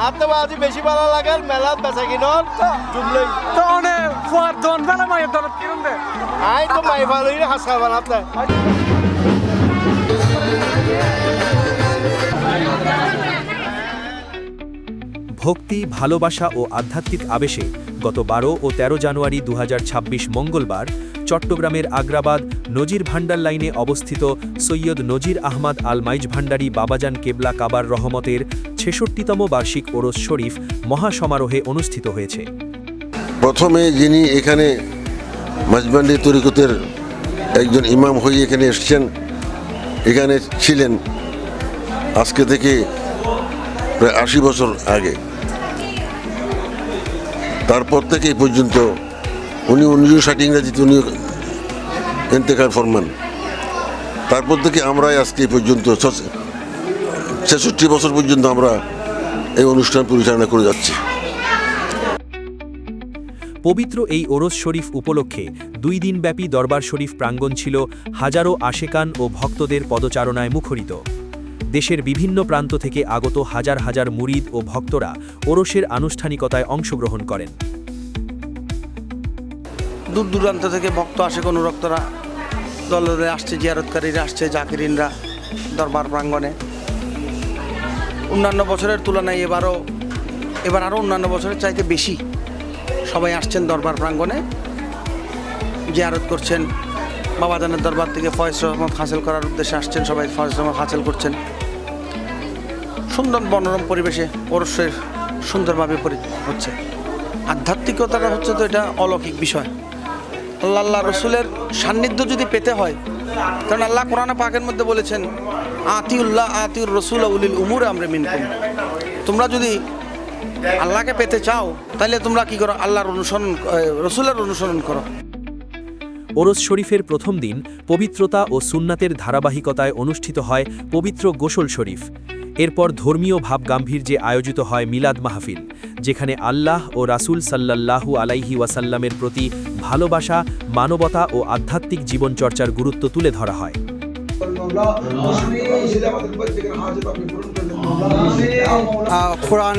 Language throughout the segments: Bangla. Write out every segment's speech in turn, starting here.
আপনি বাজি বেশি ভালো লাগে মেলাত বেচা কিনর জুমলে তো অনেক ফুয়ার দন বেলা মায়ের দন কিরম দে আই তো মাই ভালোই হাসা বানাতে ভক্তি, ভালোবাসা ও আধ্যাত্মিক আবেশে গত 12 ও 13 জানুয়ারি 2026 মঙ্গলবার চট্টগ্রামের আগ্রাবাদ নজির ভান্ডার লাইনে অবস্থিত সৈয়দ নজির আহমদ আল মাইজ ভান্ডারী বাবাজান কেবলা কাবার রহমতের ৬৬তম বার্ষিক ওরস শরীফ মহাসমারোহে অনুষ্ঠিত হয়েছে। প্রথমে যিনি এখানে মাঝবান্ডি তরিকতের একজন ইমাম হয়ে এখানে এসেছেন, এখানে ছিলেন আজকে থেকে প্রায় ৮০ বছর আগে। তারপর থেকে এই পর্যন্ত উনি 1960 ইংরাজিতে উনি ইন্তেকাল ফরমান। তারপর থেকে আমরাই আজকে এই পর্যন্ত ৬৬ বছর পর্যন্ত আমরা এই অনুষ্ঠান পরিচালনা করে যাচ্ছি। পবিত্র এই ওরস শরীফ উপলক্ষে ২ দিনব্যাপী দরবার শরীফ প্রাঙ্গণ ছিল হাজারো আশেকান ও ভক্তদের পদচারণায় মুখরিত। দেশের বিভিন্ন প্রান্ত থেকে আগত হাজার হাজার মুরিদ ও ভক্তরা ওরসের আনুষ্ঠানিকতায় অংশগ্রহণ করেন। দূর দূরান্ত থেকে ভক্ত আসে, অনুরক্তরা দলে আসছে, জিয়ারতকারীরা আসছে, জাকিরিনরা দরবার প্রাঙ্গণে। অন্যান্য বছরের তুলনায় এবার আরও অন্যান্য বছরের চাইতে বেশি সবাই আসছেন দরবার প্রাঙ্গণে, জিয়ারত করছেন। বাবাজানের দরবার থেকে ফয়েজ রহমত হাসিল করার উদ্দেশ্যে আসছেন, সবাই ফয়েজ রহমত হাসিল করছেন। সুন্দর মনোরম পরিবেশে ওরসের সুন্দরভাবে হচ্ছে। আধ্যাত্মিকতাটা হচ্ছে তো এটা অলৌকিক বিষয়। আল্লাহ রসুলের সান্নিধ্য যদি পেতে হয়, কারণ আল্লাহ কোরআনে পাকের মধ্যে বলেছেন আতিউল্লাহ আতিউর রসুল উলিল উমুর আমরে মিনকুম। তোমরা যদি আল্লাহকে পেতে চাও তাহলে তোমরা কি করো? আল্লাহর অনুসরণ, রসুলের অনুসরণ করো। ওরস শরীফের প্রথম দিন পবিত্রতা ও সুন্নাতের ধারাবাহিকতায় অনুষ্ঠিত হয় পবিত্র গোসল শরীফ। এরপর ধর্মীয় ভাবগাম্ভীর্যে আয়োজিত হয় মিলাদ মাহফিল, যেখানে আল্লাহ ও রাসূল সাল্লাল্লাহু আলাইহি ওয়াসাল্লামের প্রতি ভালোবাসা, মানবতা ও আধ্যাত্মিক জীবনচর্চার গুরুত্ব তুলে ধরা হয়। কোরআন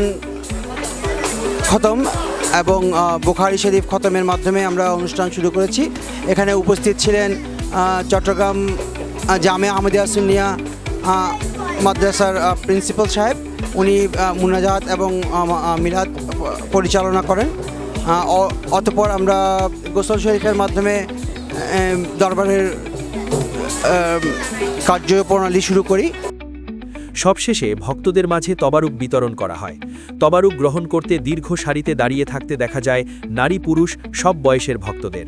খতম এবং বুখারী শরীফ খতমের মাধ্যমে আমরা অনুষ্ঠান শুরু করেছি। এখানে উপস্থিত ছিলেন চট্টগ্রাম জামে আহমদিয়া সুন্নিয়া মাদ্রাসার প্রিন্সিপাল সাহেব। উনি মুনাজাত এবং মিলাদ পরিচালনা করেন। অতঃপর আমরা গোসল শরীফের মাধ্যমে দরবারের কার্যপ্রণালী শুরু করি। সবশেষে ভক্তদের মাঝে তবারুক বিতরণ করা হয়। তবারুক গ্রহণ করতে দীর্ঘ সারিতে দাঁড়িয়ে থাকতে দেখা যায় নারী পুরুষ সব বয়সের ভক্তদের।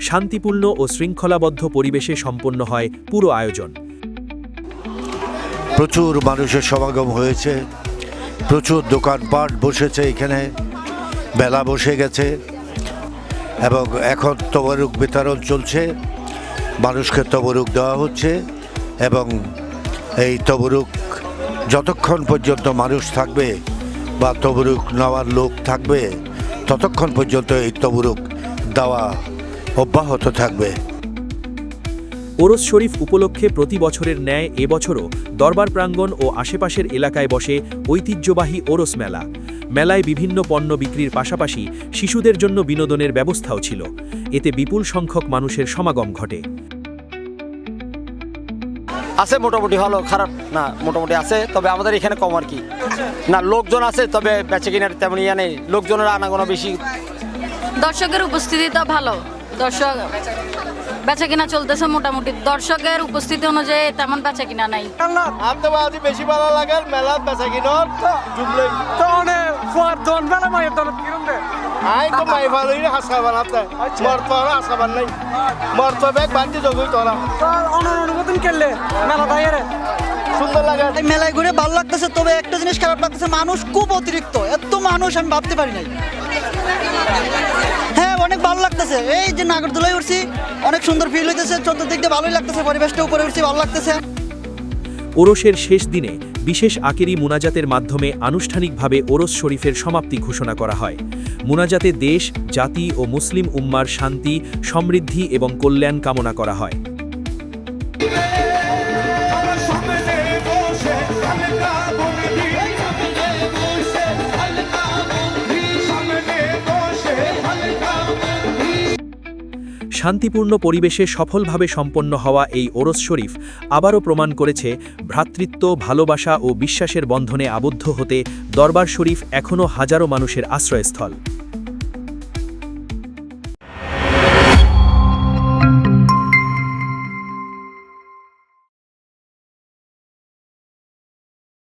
শান্তিপূর্ণ ও শৃঙ্খলাবদ্ধ পরিবেশে সম্পন্ন হয় পুরো আয়োজন। প্রচুর মানুষের সমাগম হয়েছে, প্রচুর দোকানপাট বসেছে, এখানে মেলা বসে গেছে এবং এখন তবারুক বিতরণ চলছে। মানুষকে তবারুক দেওয়া হচ্ছে এবং এই তবারুক যতক্ষণ পর্যন্ত মানুষ থাকবে বা তবারুক নেওয়ার লোক থাকবে ততক্ষণ পর্যন্ত এই তবারুক দেওয়া অব্যাহত থাকবে। ওরস শরীফ উপলক্ষে প্রতি বছরের ন্যায় এবছরও দরবার প্রাঙ্গণ ও আশেপাশের এলাকায় বসে ঐতিহ্যবাহী ওরস মেলা। মেলায় বিভিন্ন পণ্য বিক্রির পাশাপাশি শিশুদের জন্য বিনোদনের ব্যবস্থাও ছিল। এতে বিপুল সংখ্যক মানুষের সমাগম ঘটে। আছে মোটামুটি, ভালো খারাপ না, মোটামুটি আছে। তবে আমাদের এখানে কম আর কি না, লোকজন আছে তবে বেচে কিনার তেমন ইয়া নেই, লোকজনের আনাগোনা বেশি। দর্শকের উপস্থিতিটা ভালো, দর্শক বেচা কিনা চলতেছে মোটামুটি। দর্শকের উপস্থিতি অনুযায়ী তেমন বেচা কিনা নাই। আপনি বাজি বেশি ভালো লাগে মেলাত বেচা কিনর জুমলে তো অনেক ফুয়ার দন বেলা মায়ের দন কিরম দে আই তো মাই ভালোই হাসা বানাতে মর্ত হাসা বান নাই মর্ত ব্যাগ বাঁধতে জগুই তোরা অনুমোদন করলে মেলা দায়ের সুন্দর লাগে। মেলায় ঘুরে ভালো লাগতেছে, তবে একটা জিনিস খারাপ লাগতেছে, মানুষ খুব অতিরিক্ত। এত মানুষ আমি ভাবতে পারি নাই। হ্যাঁ, অনেক ভালো লাগতেছে। এই যে নাগরদোলায় উঠছি, অনেক সুন্দর ফিল হইতেছে, চতুর্দিক দিয়ে ভালোই লাগতেছে, পরিবেশটা উপরে উঠছি, ভালো লাগতেছে। ওরসের শেষ দিনে বিশেষ আকেরি মুনাজাতের মাধ্যমে আনুষ্ঠানিকভাবে ওরস শরীফের সমাপ্তি ঘোষণা করা হয়। মুনাজাতে দেশ, জাতি ও মুসলিম উম্মার শান্তি, সমৃদ্ধি এবং কল্যাণ কামনা করা হয়। শান্তিপূর্ণ পরিবেশে সফলভাবে সম্পন্ন হওয়া এই ওরস শরীফ আবারও প্রমাণ করেছে ভ্রাতৃত্ব, ভালোবাসা ও বিশ্বাসের বন্ধনে আবদ্ধ হতে দরবার শরীফ এখনও হাজারো মানুষের আশ্রয়স্থল।